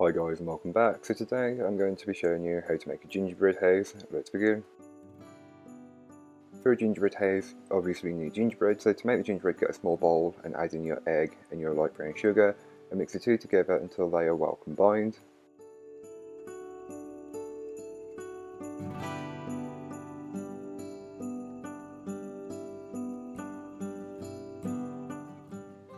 Hi guys and welcome back. So today I'm going to be showing you how to make a gingerbread house. Let's begin. For a gingerbread house, obviously you need gingerbread. So to make the gingerbread, get a small bowl and add in your egg and your light brown sugar and mix the two together until they are well combined.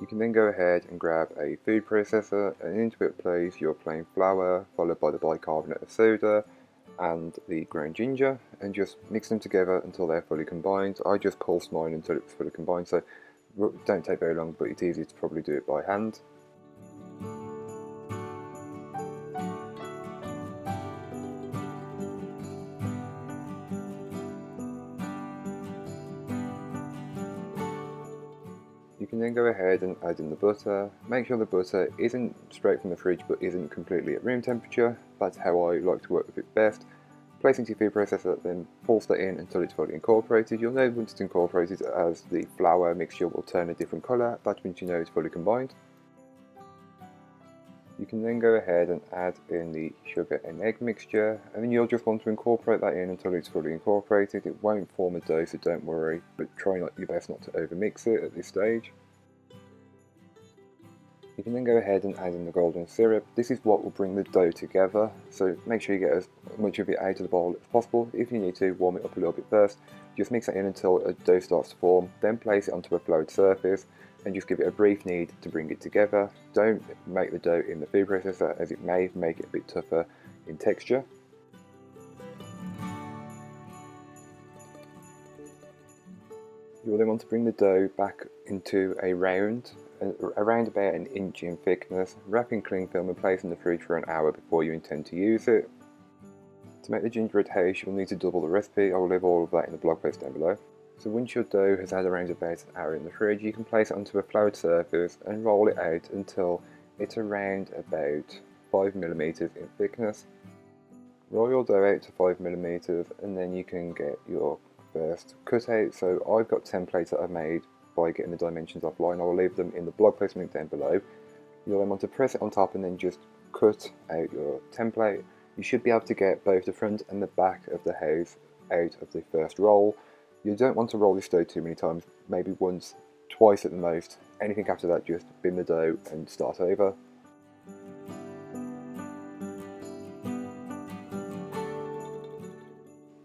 You can then go ahead and grab a food processor and into it place your plain flour followed by the bicarbonate of soda and the ground ginger, and just mix them together until they're fully combined. I just pulsed mine until it's fully combined, so don't take very long, but it's easy to probably do it by hand. You can then go ahead and add in the butter. Make sure the butter isn't straight from the fridge but isn't completely at room temperature. That's how I like to work with it best. Place into your food processor, then pulse that in until it's fully incorporated. You'll know once it's incorporated as the flour mixture will turn a different colour. That means you know it's fully combined. You can then go ahead and add in the sugar and egg mixture, and then you'll just want to incorporate that in until it's fully incorporated. It won't form a dough, so don't worry, but try your best not to overmix it at this stage. You can then go ahead and add in the golden syrup. This is what will bring the dough together, so make sure you get as much of it out of the bowl as possible. If you need to, warm it up a little bit first. Just mix it in until a dough starts to form, then place it onto a floured surface and just give it a brief knead to bring it together. Don't make the dough in the food processor as it may make it a bit tougher in texture. You'll then want to bring the dough back into a round, around about an inch in thickness, wrap in cling film and place in the fridge for an hour before you intend to use it. To make the gingerbread house, you'll need to double the recipe. I will leave all of that in the blog post down below. So once your dough has had around about an hour in the fridge, you can place it onto a floured surface and roll it out until it's around about 5mm in thickness. Roll your dough out to 5mm and then you can get your first cutout. So I've got templates that I've made by getting the dimensions offline. I will leave them in the blog post link down below. You'll then want to press it on top and then just cut out your template. You should be able to get both the front and the back of the house out of the first roll. You don't want to roll this dough too many times, maybe once, twice at the most. Anything after that, just bin the dough and start over.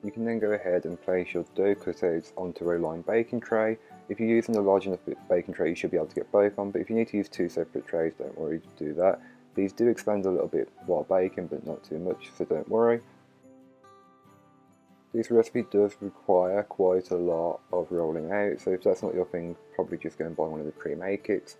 You can then go ahead and place your dough cutouts onto a lined baking tray. If you're using a large enough baking tray, you should be able to get both on, but if you need to use two separate trays, don't worry to do that. These do expand a little bit while baking, but not too much, so don't worry. This recipe does require quite a lot of rolling out, so if that's not your thing, probably just go and buy one of the pre-made kits.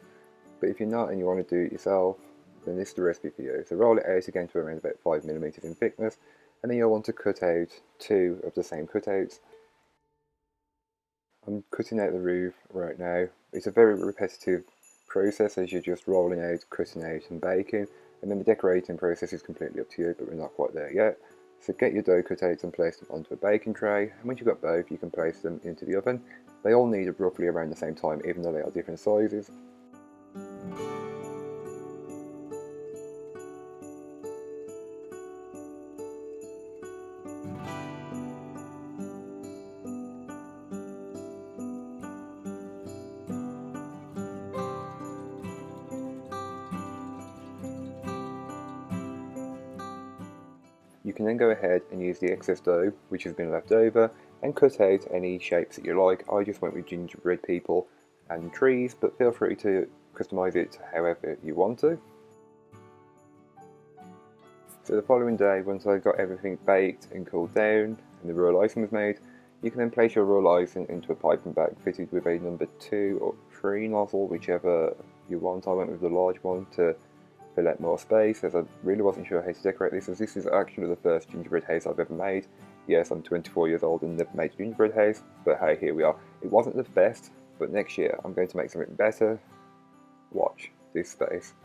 But if you're not and you want to do it yourself, then this is the recipe for you. So roll it out again to around about 5mm in thickness, and then you'll want to cut out two of the same cutouts. I'm cutting out the roof right now. It's a very repetitive process as you're just rolling out, cutting out and baking, and then the decorating process is completely up to you, but we're not quite there yet. So get your dough cutouts and place them onto a baking tray, and once you've got both you can place them into the oven. They all need roughly around the same time even though they are different sizes. You can then go ahead and use the excess dough which has been left over and cut out any shapes that you like. I just went with gingerbread people and trees, but feel free to customise it however you want to. So the following day, once I got everything baked and cooled down and the royal icing was made, you can then place your royal icing into a piping bag fitted with a number 2 or 3 nozzle, whichever you want. I went with the large one to fill out more space, as I really wasn't sure how to decorate this, as this is actually the first gingerbread house I've ever made. Yes, I'm 24 years old and never made a gingerbread house, but hey, here we are. It wasn't the best, but next year I'm going to make something better. Watch this space.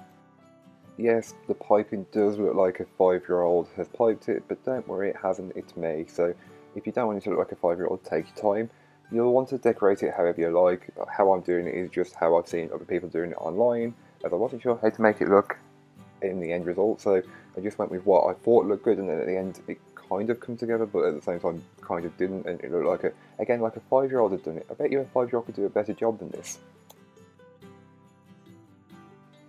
Yes, the piping does look like a 5-year-old has piped it, but don't worry, it hasn't, it's me. So if you don't want it to look like a 5-year-old, take your time. You'll want to decorate it however you like. How I'm doing it is just how I've seen other people doing it online, as I wasn't sure how to make it look in the end result. So I just went with what I thought looked good, and then at the end it kind of come together, but at the same time kind of didn't, and it looked like like a 5-year-old had done it. I bet you a 5-year-old could do a better job than this.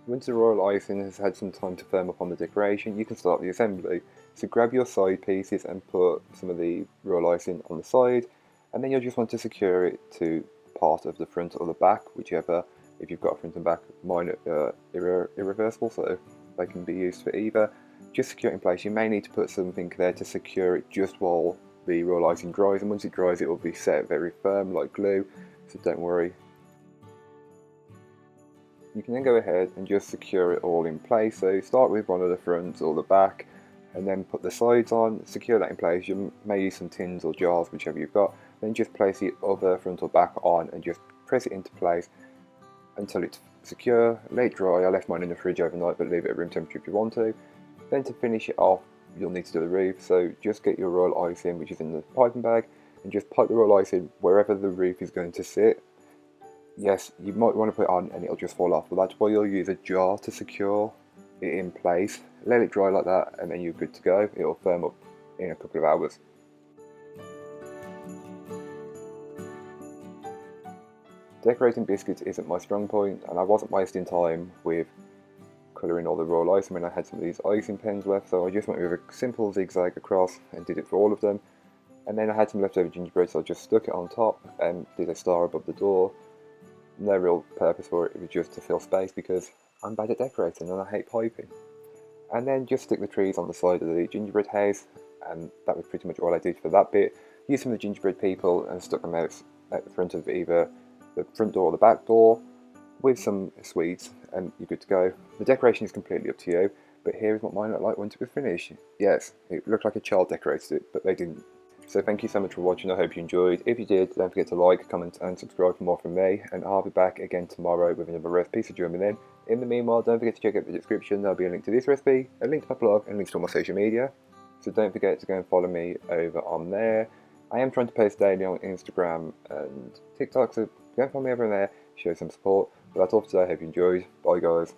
Once the royal icing has had some time to firm up on the decoration, you can start the assembly. So grab your side pieces and put some of the royal icing on the side, and then you'll just want to secure it to part of the front or the back, whichever. If you've got a front and back, mine are irreversible, so they can be used for either. Just secure it in place. You may need to put something there to secure it just while the royal icing dries, and once it dries it will be set very firm like glue, so don't worry. You can then go ahead and just secure it all in place. So start with one of the fronts or the back, and then put the sides on, secure that in place. You may use some tins or jars, whichever you've got. Then just place the other front or back on and just press it into place until it's secure. Let it dry. I left mine in the fridge overnight, but leave it at room temperature if you want to. Then to finish it off, you'll need to do the roof. So just get your royal icing, which is in the piping bag, and just pipe the royal icing wherever the roof is going to sit. Yes, you might want to put it on and it'll just fall off, but that's why you'll use a jar to secure it in place. Let it dry like that and then you're good to go. It'll firm up in a couple of hours. Decorating biscuits isn't my strong point, and I wasn't wasting time with colouring all the royal icing when I had some of these icing pens left, so I just went with a simple zigzag across and did it for all of them. And then I had some leftover gingerbread, so I just stuck it on top and did a star above the door. No real purpose for it, it was just to fill space because I'm bad at decorating and I hate piping. And then just stick the trees on the side of the gingerbread house, and that was pretty much all I did for that bit. Used some of the gingerbread people and stuck them out at the front of either the front door or the back door with some sweets, and you're good to go. The decoration is completely up to you, but here is what mine looked like once it was finished. Yes, it looked like a child decorated it, but they didn't. So thank you so much for watching, I hope you enjoyed. If you did, don't forget to like, comment and subscribe for more from me, and I'll be back again tomorrow with another recipe, so join me then. In the meanwhile, don't forget to check out the description, there'll be a link to this recipe, a link to my blog, and links to all my social media. So don't forget to go and follow me over on there. I am trying to post daily on Instagram and TikTok, so go and follow me over there, show some support. But that's all for today, I hope you enjoyed. Bye guys.